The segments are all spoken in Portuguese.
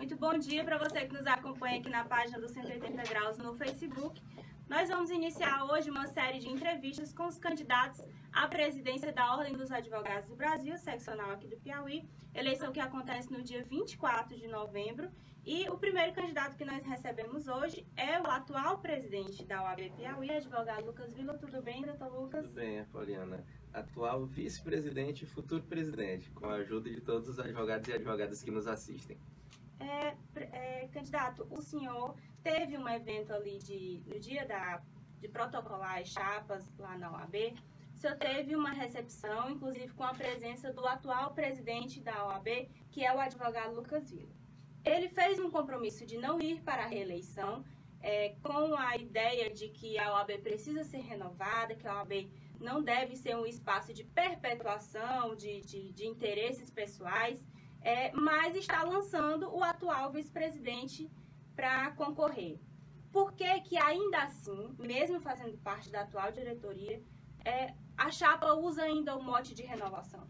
Muito bom dia para você que nos acompanha aqui na página do 180 Graus no Facebook. Nós vamos iniciar hoje uma série de entrevistas com os candidatos à presidência da Ordem dos Advogados do Brasil, seccional aqui do Piauí, eleição que acontece no dia 24 de novembro. E o primeiro candidato que nós recebemos hoje é o atual presidente da OAB Piauí, advogado Lucas Vila. Tudo bem, doutor Lucas? Tudo bem, Poliana. Atual vice-presidente e futuro presidente, com a ajuda de todos os advogados e advogadas que nos assistem. Candidato, o senhor teve um evento ali no dia de protocolar as chapas lá na OAB. O senhor teve uma recepção, inclusive com a presença do atual presidente da OAB, que é o advogado Lucas Vila. Ele fez um compromisso de não ir para a reeleição, com a ideia de que a OAB precisa ser renovada, que a OAB não deve ser um espaço de perpetuação de interesses pessoais, mas está lançando o atual vice-presidente para concorrer. Por que que ainda assim, mesmo fazendo parte da atual diretoria, a chapa usa ainda o mote de renovação?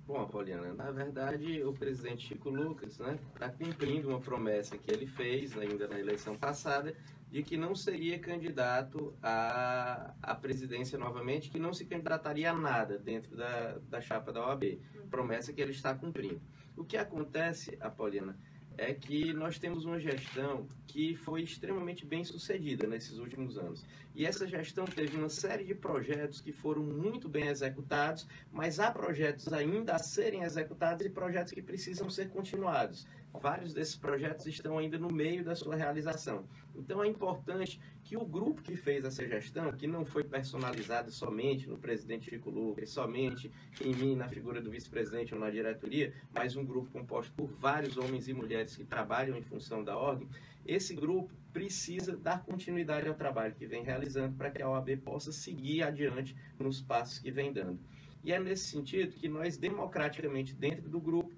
Bom, Poliana, na verdade o presidente Chico Lucas está cumprindo uma promessa que ele fez ainda na eleição passada de que não seria candidato à presidência novamente, que não se candidataria a nada dentro da chapa da OAB. Promessa que ele está cumprindo. O que acontece, Poliana, é que nós temos uma gestão que foi extremamente bem sucedida nesses últimos anos. E essa gestão teve uma série de projetos que foram muito bem executados, mas há projetos ainda a serem executados e projetos que precisam ser continuados. Vários desses projetos estão ainda no meio da sua realização. Então é importante que o grupo que fez essa gestão, que não foi personalizado somente no presidente Chico Lucas, somente em mim, na figura do vice-presidente ou na diretoria, mas um grupo composto por vários homens e mulheres que trabalham em função da ordem, esse grupo precisa dar continuidade ao trabalho que vem realizando para que a OAB possa seguir adiante nos passos que vem dando. E é nesse sentido que nós, democraticamente, dentro do grupo,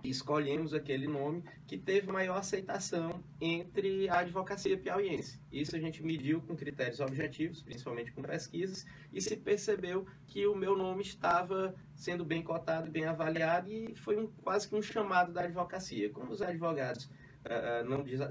escolhemos aquele nome que teve maior aceitação entre a advocacia piauiense. Isso a gente mediu com critérios objetivos, principalmente com pesquisas, e se percebeu que o meu nome estava sendo bem cotado, bem avaliado, e foi quase que um chamado da advocacia. Como os advogados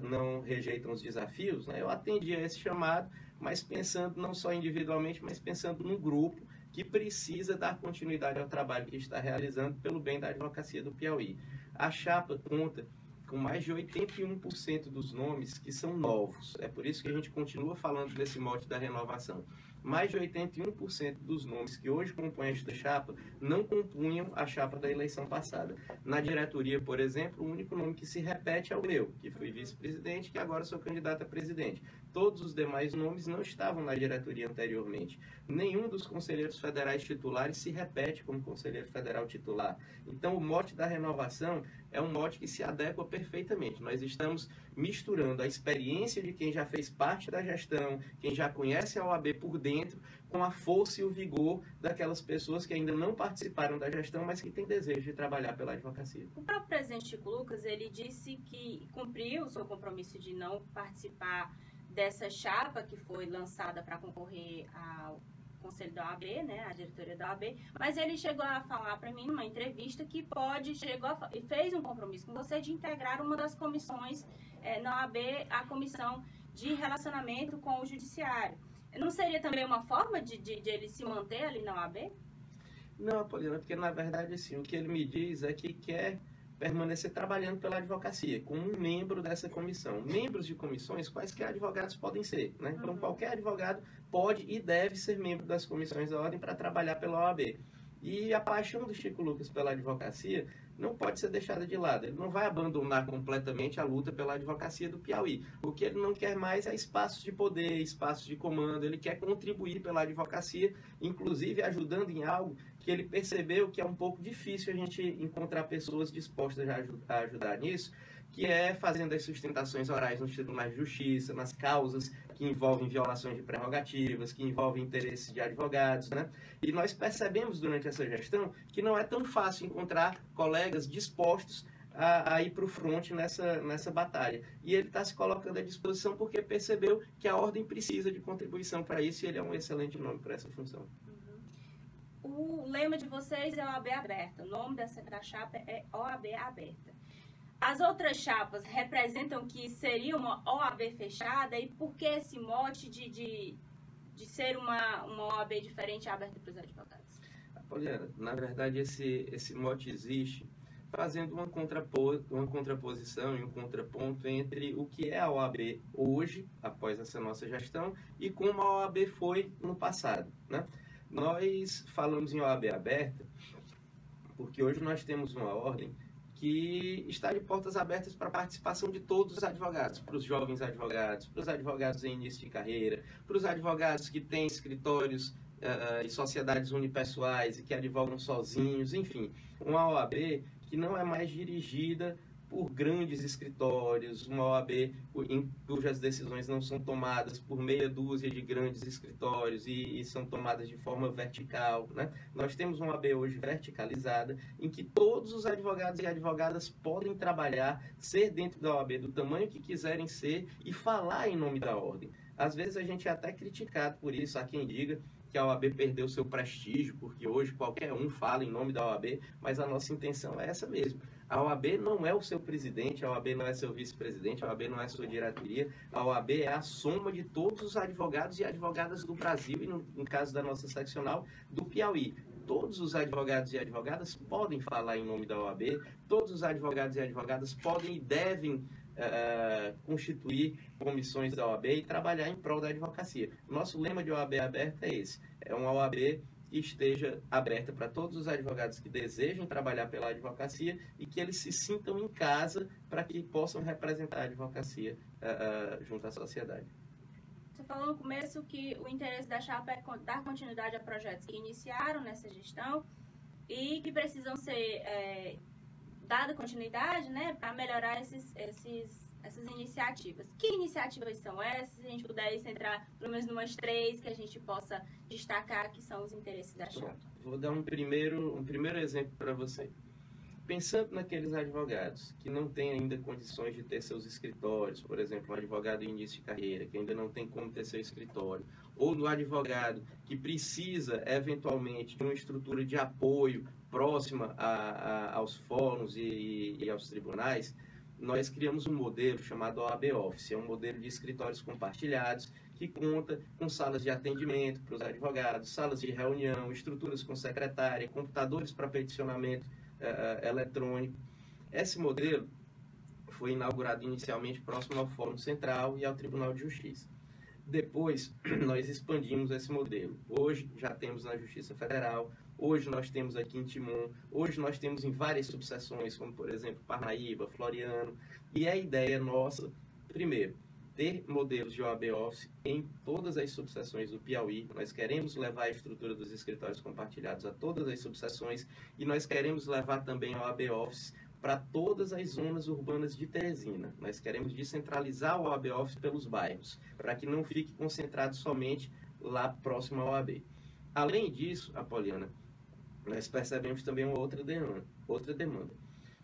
não rejeitam os desafios, eu atendi a esse chamado, mas pensando não só individualmente, mas pensando num grupo que precisa dar continuidade ao trabalho que está realizando pelo bem da advocacia do Piauí. A chapa conta com mais de 81% dos nomes que são novos. É por isso que a gente continua falando desse mote da renovação. Mais de 81% dos nomes que hoje compõem esta chapa não compunham a chapa da eleição passada. Na diretoria, por exemplo, o único nome que se repete é o meu, que fui vice-presidente, que agora sou candidato a presidente. Todos os demais nomes não estavam na diretoria anteriormente. Nenhum dos conselheiros federais titulares se repete como conselheiro federal titular. Então, o mote da renovação é um mote que se adequa perfeitamente. Nós estamos misturando a experiência de quem já fez parte da gestão, quem já conhece a OAB por dentro, com a força e o vigor daquelas pessoas que ainda não participaram da gestão, mas que têm desejo de trabalhar pela advocacia. O próprio presidente Chico Lucas, ele disse que cumpriu o seu compromisso de não participar dessa chapa que foi lançada para concorrer ao Conselho da OAB, a diretoria da OAB, mas ele chegou a falar para mim numa entrevista que e fez um compromisso com você de integrar uma das comissões na OAB, a comissão de relacionamento com o judiciário. Não seria também uma forma de ele se manter ali na OAB? Não, Poliana, porque na verdade assim, o que ele me diz é que quer permanecer trabalhando pela advocacia, como um membro dessa comissão. Membros de comissões, quaisquer advogados podem ser, Então, qualquer advogado pode e deve ser membro das comissões da ordem para trabalhar pela OAB. E a paixão do Chico Lucas pela advocacia não pode ser deixada de lado. Ele não vai abandonar completamente a luta pela advocacia do Piauí. O que ele não quer mais é espaços de poder, espaços de comando. Ele quer contribuir pela advocacia, inclusive ajudando em algo que ele percebeu que é um pouco difícil a gente encontrar pessoas dispostas a ajudar nisso, que é fazendo as sustentações orais nos tribunais de justiça, nas causas que envolvem violações de prerrogativas, que envolvem interesses de advogados, E nós percebemos durante essa gestão que não é tão fácil encontrar colegas dispostos a ir para o fronte nessa batalha. E ele está se colocando à disposição porque percebeu que a ordem precisa de contribuição para isso e ele é um excelente nome para essa função. O lema de vocês é OAB Aberta. O nome da chapa é OAB Aberta. as outras chapas representam que seria uma OAB fechada, e por que esse mote de ser uma OAB diferente aberta para os advogados? Poliana, na verdade esse mote existe fazendo uma contraposição e um contraponto entre o que é a OAB hoje, após essa nossa gestão, e como a OAB foi no passado, né? Nós falamos em OAB aberta porque hoje nós temos uma ordem que está de portas abertas para a participação de todos os advogados, para os jovens advogados, para os advogados em início de carreira, para os advogados que têm escritórios e sociedades unipessoais e que advogam sozinhos, enfim, uma OAB que não é mais dirigida por grandes escritórios, uma OAB cujas decisões não são tomadas por meia dúzia de grandes escritórios e são tomadas de forma vertical, né? Nós temos uma OAB hoje verticalizada, em que todos os advogados e advogadas podem trabalhar, ser dentro da OAB do tamanho que quiserem ser e falar em nome da ordem. Às vezes a gente é até criticado por isso, há quem diga que a OAB perdeu seu prestígio, porque hoje qualquer um fala em nome da OAB, mas a nossa intenção é essa mesmo. A OAB não é o seu presidente, a OAB não é seu vice-presidente, a OAB não é sua diretoria, a OAB é a soma de todos os advogados e advogadas do Brasil e, no caso da nossa seccional, do Piauí. Todos os advogados e advogadas podem falar em nome da OAB, todos os advogados e advogadas podem e devem constituir comissões da OAB e trabalhar em prol da advocacia. Nosso lema de OAB aberta é esse, é uma OAB que esteja aberta para todos os advogados que desejem trabalhar pela advocacia e que eles se sintam em casa para que possam representar a advocacia junto à sociedade. Você falou no começo que o interesse da chapa é dar continuidade a projetos que iniciaram nessa gestão e que precisam ser dada continuidade, né, para melhorar essas iniciativas. Que iniciativas são essas? Se a gente puder centrar pelo menos umas 3 que a gente possa destacar que são os interesses da chapa. Vou dar um primeiro exemplo para você. Pensando naqueles advogados que não têm ainda condições de ter seus escritórios, por exemplo, um advogado em início de carreira, que ainda não tem como ter seu escritório, ou do advogado que precisa, eventualmente, de uma estrutura de apoio próxima aos fóruns e aos tribunais, nós criamos um modelo chamado OAB Office, é um modelo de escritórios compartilhados que conta com salas de atendimento para os advogados, salas de reunião, estruturas com secretária, computadores para peticionamento eletrônico. Esse modelo foi inaugurado inicialmente próximo ao Fórum Central e ao Tribunal de Justiça. Depois, nós expandimos esse modelo. Hoje, já temos na Justiça Federal, hoje nós temos aqui em Timon, hoje nós temos em várias subseções, como, por exemplo, Parnaíba, Floriano, e a ideia nossa, primeiro, ter modelos de OAB Office em todas as subseções do Piauí. Nós queremos levar a estrutura dos escritórios compartilhados a todas as subseções e nós queremos levar também a OAB Office para todas as zonas urbanas de Teresina. Nós queremos descentralizar o OAB Office pelos bairros, para que não fique concentrado somente lá próximo ao OAB. Além disso, Apoliana, nós percebemos também uma outra demanda.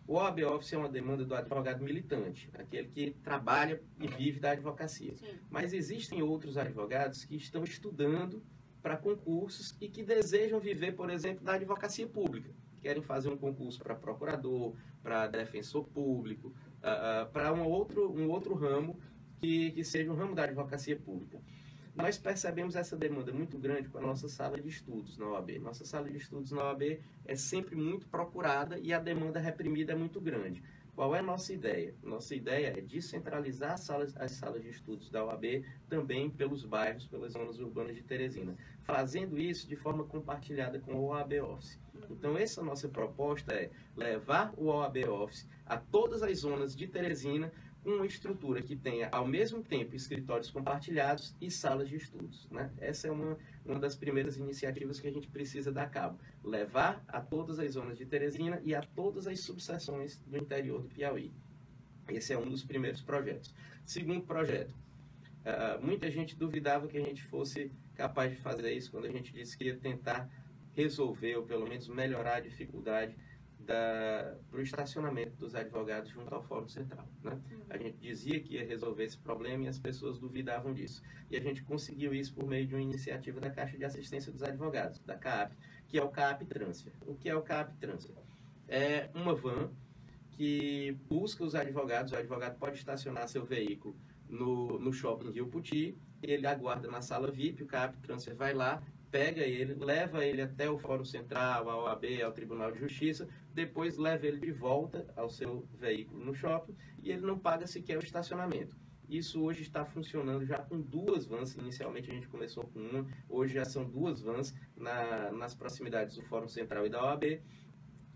O OAB Office é uma demanda do advogado militante, aquele que trabalha e vive da advocacia. Sim. Mas existem outros advogados que estão estudando para concursos e que desejam viver, por exemplo, da advocacia pública. Querem fazer um concurso para procurador, para defensor público, para um outro ramo que seja um ramo da advocacia pública. Nós percebemos essa demanda muito grande com a nossa sala de estudos na OAB. Nossa sala de estudos na OAB é sempre muito procurada e a demanda reprimida é muito grande. Qual é a nossa ideia? Nossa ideia é descentralizar as salas de estudos da OAB também pelos bairros, pelas zonas urbanas de Teresina, fazendo isso de forma compartilhada com o OAB Office. Então, essa nossa proposta é levar o OAB Office a todas as zonas de Teresina com uma estrutura que tenha, ao mesmo tempo, escritórios compartilhados e salas de estudos, né? Essa é uma das primeiras iniciativas que a gente precisa dar a cabo. Levar a todas as zonas de Teresina e a todas as subseções do interior do Piauí. Esse é um dos primeiros projetos. Segundo projeto, muita gente duvidava que a gente fosse capaz de fazer isso quando a gente disse que ia tentar resolver, ou pelo menos melhorar a dificuldade para o estacionamento dos advogados junto ao Fórum Central, né? A gente dizia que ia resolver esse problema e as pessoas duvidavam disso. E a gente conseguiu isso por meio de uma iniciativa da Caixa de Assistência dos Advogados, da CAAP, que é o CAAP Transfer. O que é o CAAP Transfer? É uma van que busca os advogados. O advogado pode estacionar seu veículo no shopping Rio Puti, ele aguarda na sala VIP, o CAP Transfer vai lá, pega ele, leva ele até o Fórum Central, ao OAB, ao Tribunal de Justiça, depois leva ele de volta ao seu veículo no shopping e ele não paga sequer o estacionamento. Isso hoje está funcionando já com 2 vans, inicialmente a gente começou com uma, hoje já são 2 vans nas proximidades do Fórum Central e da OAB.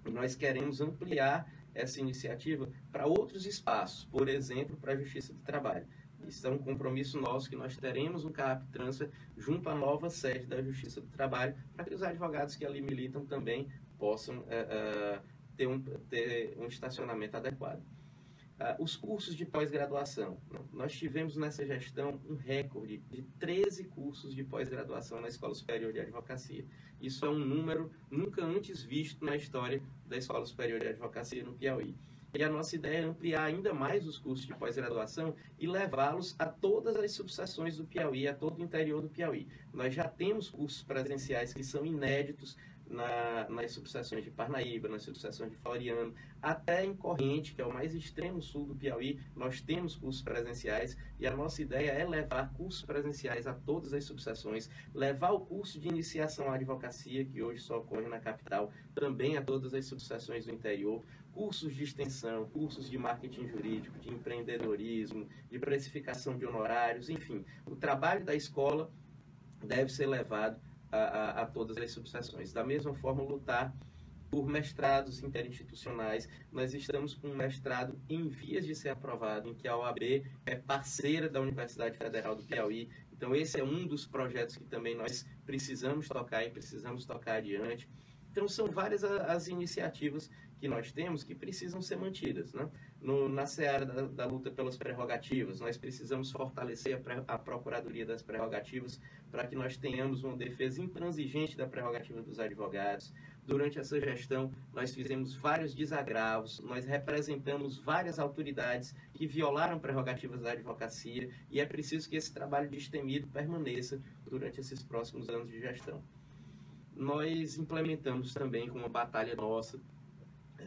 Nós queremos ampliar essa iniciativa para outros espaços, por exemplo, para a Justiça do Trabalho. Isso é um compromisso nosso que nós teremos um CAP Transfer junto à nova sede da Justiça do Trabalho, para que os advogados que ali militam também possam ter um estacionamento adequado. Os cursos de pós-graduação. Nós tivemos nessa gestão um recorde de 13 cursos de pós-graduação na Escola Superior de Advocacia. Isso é um número nunca antes visto na história da Escola Superior de Advocacia no Piauí. E a nossa ideia é ampliar ainda mais os cursos de pós-graduação e levá-los a todas as subseções do Piauí, a todo o interior do Piauí. Nós já temos cursos presenciais que são inéditos nas subseções de Parnaíba, nas subseções de Floriano, até em Corrente, que é o mais extremo sul do Piauí, nós temos cursos presenciais e a nossa ideia é levar cursos presenciais a todas as subseções, levar o curso de iniciação à advocacia, que hoje só ocorre na capital, também a todas as subseções do interior, cursos de extensão, cursos de marketing jurídico, de empreendedorismo, de precificação de honorários, enfim, o trabalho da escola deve ser levado a todas as subseções. Da mesma forma, lutar por mestrados interinstitucionais. Nós estamos com um mestrado em vias de ser aprovado, em que a OAB é parceira da Universidade Federal do Piauí. Então, esse é um dos projetos que também nós precisamos tocar e precisamos tocar adiante. Então, são várias as iniciativas que nós temos que precisam ser mantidas, né? Na seara da luta pelas prerrogativas, nós precisamos fortalecer a Procuradoria das Prerrogativas para que nós tenhamos uma defesa intransigente da prerrogativa dos advogados. Durante essa gestão, nós fizemos vários desagravos, nós representamos várias autoridades que violaram prerrogativas da advocacia e é preciso que esse trabalho destemido permaneça durante esses próximos anos de gestão. Nós implementamos também com uma batalha nossa,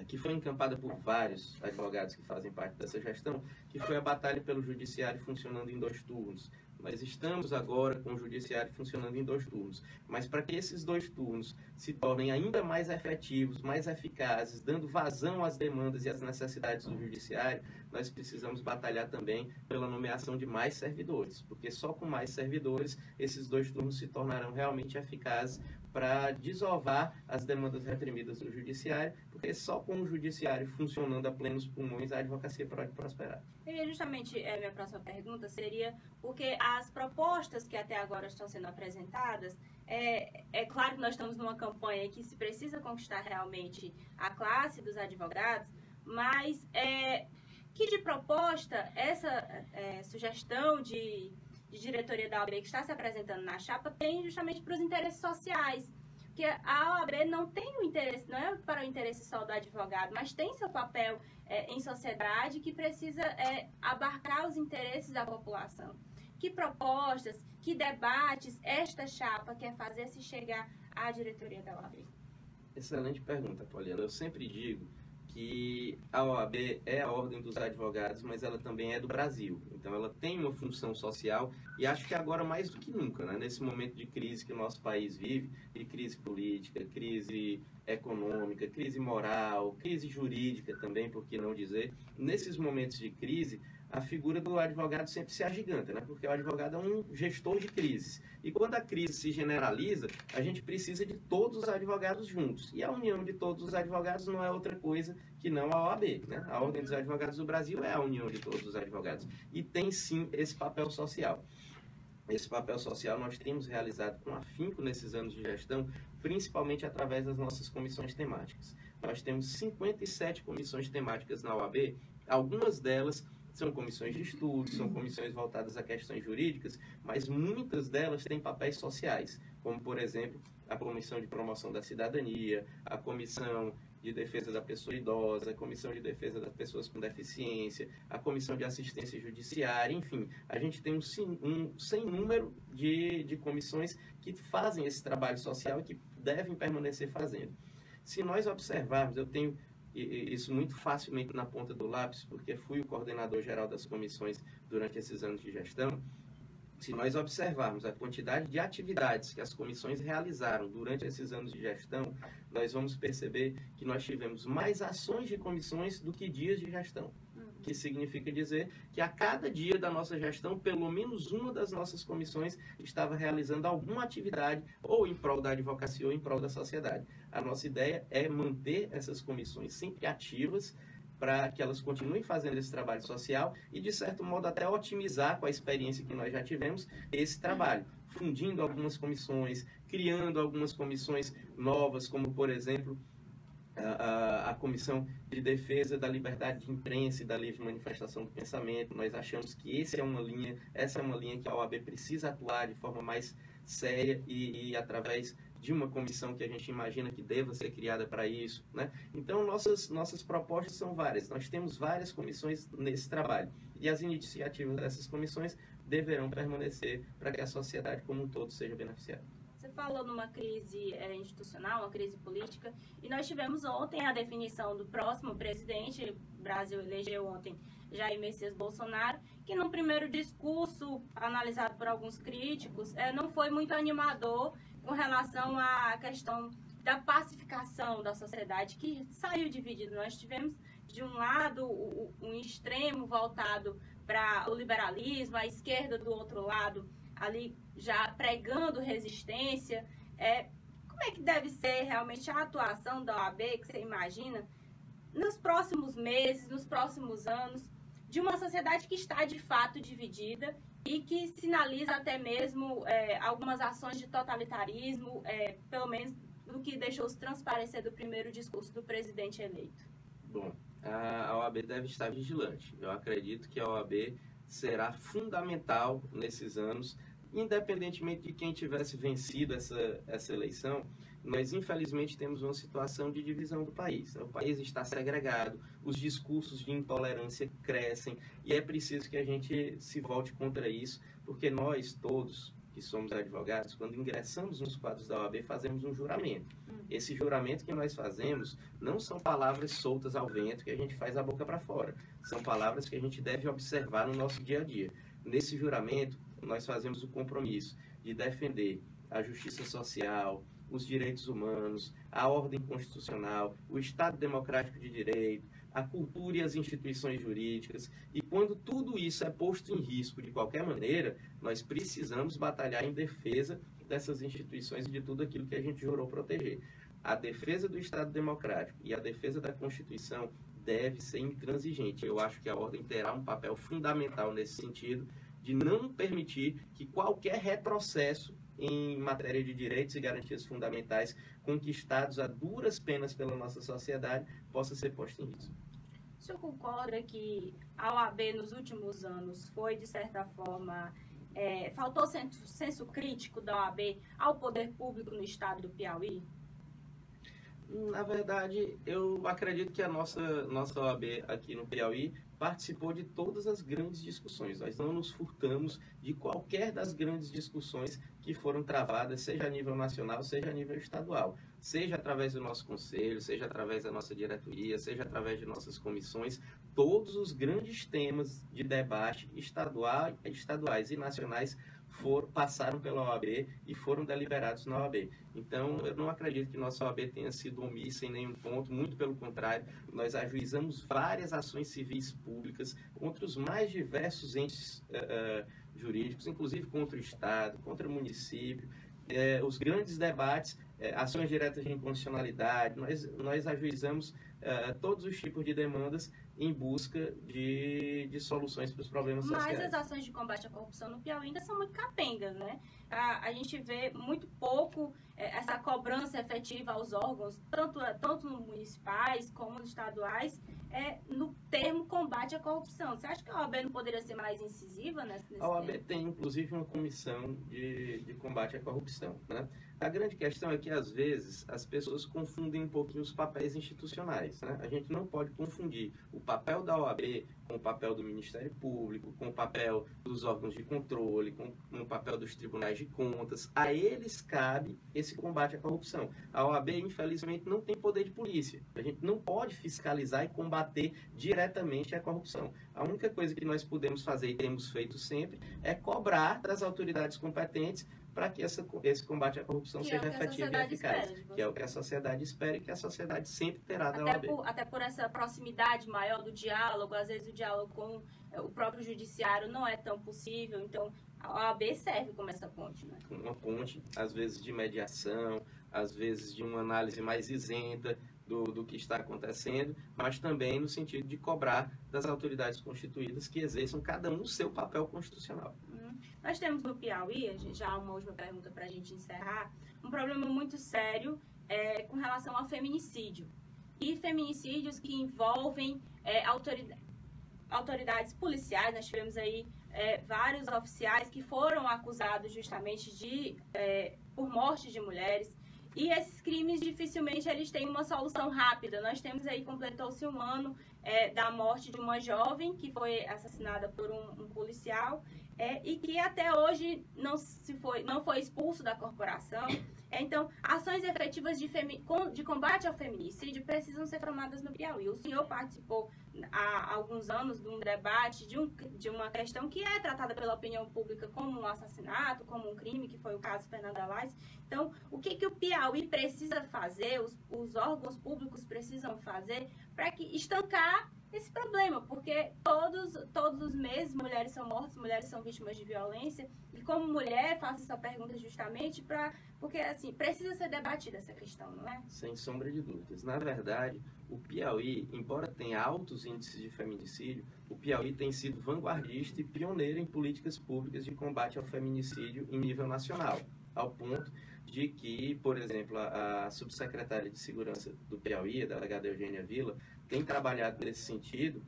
que foi encampada por vários advogados que fazem parte dessa gestão, que foi a batalha pelo judiciário funcionando em 2 turnos. Nós estamos agora com o judiciário funcionando em 2 turnos, mas para que esses 2 turnos se tornem ainda mais efetivos, mais eficazes, dando vazão às demandas e às necessidades do judiciário, nós precisamos batalhar também pela nomeação de mais servidores, porque só com mais servidores esses 2 turnos se tornarão realmente eficazes para desovar as demandas reprimidas do judiciário, porque só com o judiciário funcionando a plenos pulmões a advocacia pode prosperar. E justamente minha próxima pergunta seria, porque as propostas que até agora estão sendo apresentadas, é claro que nós estamos numa campanha que se precisa conquistar realmente a classe dos advogados, mas que de proposta essa sugestão de diretoria da OAB que está se apresentando na chapa tem justamente para os interesses sociais, porque a OAB não tem o interesse, não é para o interesse só do advogado, mas tem seu papel em sociedade que precisa abarcar os interesses da população. Que propostas, que debates esta chapa quer fazer se chegar à diretoria da OAB? Excelente pergunta, Poliana. Eu sempre digo que a OAB é a ordem dos advogados, mas ela também é do Brasil. Então, ela tem uma função social e acho que agora mais do que nunca, né? Nesse momento de crise que o nosso país vive, de crise política, crise econômica, crise moral, crise jurídica também, por que não dizer, nesses momentos de crise, a figura do advogado sempre se agiganta, né? Porque o advogado é um gestor de crises. E quando a crise se generaliza, a gente precisa de todos os advogados juntos. E a união de todos os advogados não é outra coisa que não a OAB, né? A Ordem dos Advogados do Brasil é a união de todos os advogados. E tem sim esse papel social. Esse papel social nós temos realizado com afinco nesses anos de gestão, principalmente através das nossas comissões temáticas. Nós temos 57 comissões temáticas na OAB, algumas delas são comissões de estudo, são comissões voltadas a questões jurídicas, mas muitas delas têm papéis sociais, como, por exemplo, a Comissão de Promoção da Cidadania, a Comissão de Defesa da Pessoa Idosa, a Comissão de Defesa das Pessoas com Deficiência, a Comissão de Assistência Judiciária, enfim, a gente tem um sem número de comissões que fazem esse trabalho social e que devem permanecer fazendo. Se nós observarmos, eu tenho isso muito facilmente na ponta do lápis, porque fui o coordenador geral das comissões durante esses anos de gestão. Se nós observarmos a quantidade de atividades que as comissões realizaram durante esses anos de gestão, nós vamos perceber que nós tivemos mais ações de comissões do que dias de gestão. Que significa dizer que a cada dia da nossa gestão, pelo menos uma das nossas comissões estava realizando alguma atividade ou em prol da advocacia ou em prol da sociedade. A nossa ideia é manter essas comissões sempre ativas, para que elas continuem fazendo esse trabalho social e, de certo modo, até otimizar com a experiência que nós já tivemos esse trabalho, fundindo algumas comissões, criando algumas comissões novas, como, por exemplo, a Comissão de Defesa da Liberdade de Imprensa e da Livre Manifestação do Pensamento. Nós achamos que essa é uma linha que a OAB precisa atuar de forma mais séria e através de uma comissão que a gente imagina que deva ser criada para isso, né? Então, nossas propostas são várias. Nós temos várias comissões nesse trabalho. E as iniciativas dessas comissões deverão permanecer para que a sociedade como um todo seja beneficiada. Você falou numa crise institucional, uma crise política, e nós tivemos ontem a definição do próximo presidente. O Brasil elegeu ontem Jair Messias Bolsonaro, que no primeiro discurso, analisado por alguns críticos, não foi muito animador com relação à questão da pacificação da sociedade, que saiu dividido. Nós tivemos, de um lado, um extremo voltado para o liberalismo, a esquerda do outro lado, ali já pregando resistência. Como é que deve ser realmente a atuação da OAB, que você imagina, nos próximos meses, nos próximos anos, de uma sociedade que está de fato dividida e que sinaliza até mesmo algumas ações de totalitarismo, pelo menos do que deixou-se transparecer do primeiro discurso do presidente eleito? Bom, a OAB deve estar vigilante. Eu acredito que a OAB será fundamental nesses anos, independentemente de quem tivesse vencido essa eleição. Nós, infelizmente, temos uma situação de divisão do país. O país está segregado, os discursos de intolerância crescem e é preciso que a gente se volte contra isso, porque nós todos que somos advogados, quando ingressamos nos quadros da OAB, fazemos um juramento. Esse juramento que nós fazemos não são palavras soltas ao vento que a gente faz a boca para fora. São palavras que a gente deve observar no nosso dia a dia. Nesse juramento, nós fazemos o compromisso de defender a justiça social, os direitos humanos, a ordem constitucional, o Estado democrático de direito, a cultura e as instituições jurídicas. E quando tudo isso é posto em risco de qualquer maneira, nós precisamos batalhar em defesa dessas instituições e de tudo aquilo que a gente jurou proteger. A defesa do Estado democrático e a defesa da Constituição deve ser intransigente. Eu acho que a ordem terá um papel fundamental nesse sentido, de não permitir que qualquer retrocesso em matéria de direitos e garantias fundamentais conquistados a duras penas pela nossa sociedade possa ser posto em risco. O senhor concorda que a OAB nos últimos anos foi, de certa forma, faltou senso crítico da OAB ao poder público no estado do Piauí? Na verdade, eu acredito que a nossa OAB aqui no Piauí participou de todas as grandes discussões. Nós não nos furtamos de qualquer das grandes discussões que foram travadas, seja a nível nacional, seja a nível estadual. Seja através do nosso conselho, seja através da nossa diretoria, seja através de nossas comissões, todos os grandes temas de debate estaduais e nacionais passaram pela OAB e foram deliberados na OAB. Então, eu não acredito que nossa OAB tenha sido omissa em nenhum ponto, muito pelo contrário, nós ajuizamos várias ações civis públicas contra os mais diversos entes jurídicos, inclusive contra o Estado, contra o município, os grandes debates, ações diretas de inconstitucionalidade, nós ajuizamos todos os tipos de demandas em busca de soluções para os problemas sociais. Mas as ações de combate à corrupção no Piauí ainda são muito capengas, né? A gente vê muito pouco essa cobrança efetiva aos órgãos, tanto municipais como estaduais, no termo combate à corrupção. Você acha que a OAB não poderia ser mais incisiva nesse A OAB termo? tem, inclusive, uma comissão de combate à corrupção, né? A grande questão é que, às vezes, as pessoas confundem um pouquinho os papéis institucionais, né? A gente não pode confundir o papel da OAB com o papel do Ministério Público, com o papel dos órgãos de controle, com o papel dos tribunais de contas. A eles cabe esse combate à corrupção. A OAB, infelizmente, não tem poder de polícia. A gente não pode fiscalizar e combater diretamente a corrupção. A única coisa que nós podemos fazer e temos feito sempre é cobrar das autoridades competentes para que esse combate à corrupção seja efetivo e eficaz. Que é o que a sociedade espera e que a sociedade sempre terá da OAB. Até por essa proximidade maior do diálogo, às vezes o diálogo com o próprio judiciário não é tão possível, então a OAB serve como essa ponte, né? Uma ponte, às vezes de mediação, às vezes de uma análise mais isenta do que está acontecendo, mas também no sentido de cobrar das autoridades constituídas que exerçam cada um o seu papel constitucional. Nós temos no Piauí, já uma última pergunta para a gente encerrar, um problema muito sério com relação ao feminicídio. E feminicídios que envolvem autoridades policiais. Nós tivemos aí vários oficiais que foram acusados justamente por morte de mulheres. E esses crimes, dificilmente, eles têm uma solução rápida. Nós temos aí, completou-se um ano da morte de uma jovem que foi assassinada por um policial e que até hoje não foi expulso da corporação. Então, ações efetivas de combate ao feminicídio precisam ser tomadas no Piauí. O senhor participou há alguns anos de um debate de uma questão que é tratada pela opinião pública como um assassinato, como um crime, que foi o caso Fernanda Lais. Então, o que o Piauí precisa fazer, os órgãos públicos precisam fazer para estancar esse problema? Porque todos os meses mulheres são mortas, mulheres são vítimas de violência. E como mulher, faço essa pergunta justamente porque, assim, precisa ser debatida essa questão, não é? Sem sombra de dúvidas. Na verdade, o Piauí, embora tenha altos índices de feminicídio, o Piauí tem sido vanguardista e pioneiro em políticas públicas de combate ao feminicídio em nível nacional, ao ponto de que, por exemplo, a subsecretária de Segurança do Piauí, a delegada Eugênia Villa, tem trabalhado nesse sentido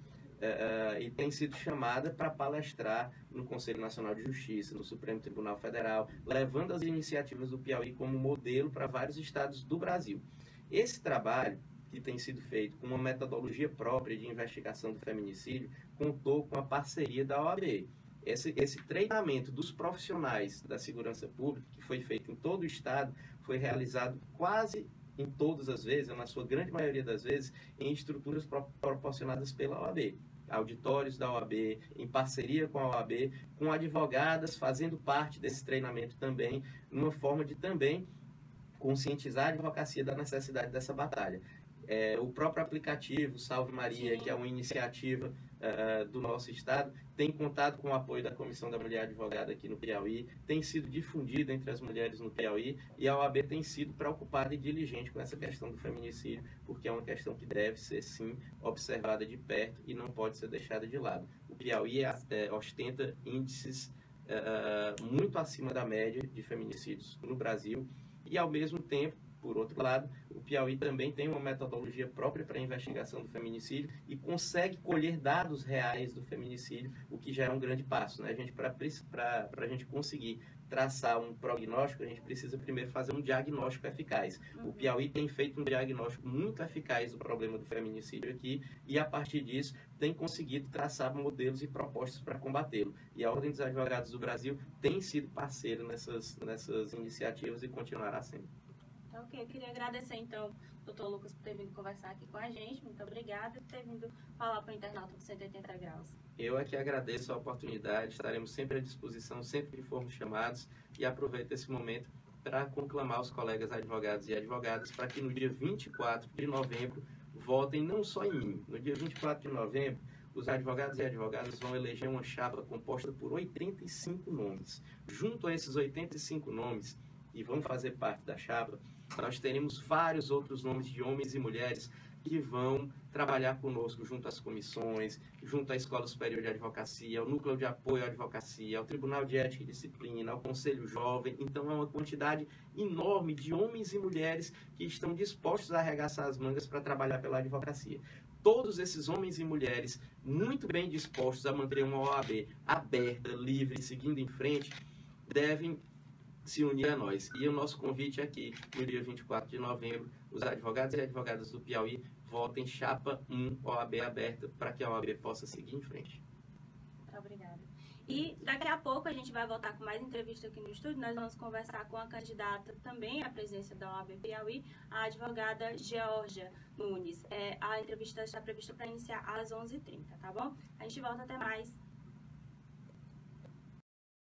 e tem sido chamada para palestrar no Conselho Nacional de Justiça, no Supremo Tribunal Federal, levando as iniciativas do Piauí como modelo para vários estados do Brasil. Esse trabalho, que tem sido feito com uma metodologia própria de investigação do feminicídio, contou com a parceria da OAB. Esse treinamento dos profissionais da segurança pública, que foi feito em todo o estado, foi realizado quase em todas as vezes, ou na sua grande maioria das vezes, em estruturas proporcionadas pela OAB. Auditórios da OAB, em parceria com a OAB, com advogadas fazendo parte desse treinamento também, numa forma de também conscientizar a advocacia da necessidade dessa batalha. O próprio aplicativo Salve Maria, Sim. que é uma iniciativa do nosso estado, tem contado com o apoio da Comissão da Mulher Advogada aqui no Piauí, tem sido difundido entre as mulheres no Piauí, e a OAB tem sido preocupada e diligente com essa questão do feminicídio, porque é uma questão que deve ser, sim, observada de perto e não pode ser deixada de lado. O Piauí ostenta índices muito acima da média de feminicídios no Brasil, e, ao mesmo tempo, por outro lado, o Piauí também tem uma metodologia própria para a investigação do feminicídio e consegue colher dados reais do feminicídio, o que já é um grande passo, né? Para a gente conseguir traçar um prognóstico, a gente precisa primeiro fazer um diagnóstico eficaz. O Piauí tem feito um diagnóstico muito eficaz do problema do feminicídio aqui e, a partir disso, tem conseguido traçar modelos e propostas para combatê-lo. E a Ordem dos Advogados do Brasil tem sido parceiro nessas iniciativas e continuará sendo. Ok, eu queria agradecer, então, ao Dr. Lucas por ter vindo conversar aqui com a gente. Muito obrigada por ter vindo falar para o internauta do 180 Graus. Eu é que agradeço a oportunidade, estaremos sempre à disposição, sempre que formos chamados, e aproveito esse momento para conclamar os colegas advogados e advogadas para que no dia 24 de novembro votem não só em mim. No dia 24 de novembro, os advogados e advogadas vão eleger uma chapa composta por 85 nomes. Junto a esses 85 nomes, e vão fazer parte da chapa, nós teremos vários outros nomes de homens e mulheres que vão trabalhar conosco junto às comissões, junto à Escola Superior de Advocacia, ao Núcleo de Apoio à Advocacia, ao Tribunal de Ética e Disciplina, ao Conselho Jovem. Então, é uma quantidade enorme de homens e mulheres que estão dispostos a arregaçar as mangas para trabalhar pela advocacia. Todos esses homens e mulheres, muito bem dispostos a manter uma OAB aberta, livre, seguindo em frente, devem se unir a nós. E o nosso convite aqui, no dia 24 de novembro, os advogados e advogadas do Piauí votem chapa 1 OAB aberta para que a OAB possa seguir em frente. Muito obrigada. E daqui a pouco a gente vai voltar com mais entrevista aqui no estúdio. Nós vamos conversar com a candidata também à presidência da OAB Piauí, a advogada Georgia Nunes. A entrevista está prevista para iniciar às 11h30, tá bom? A gente volta até mais.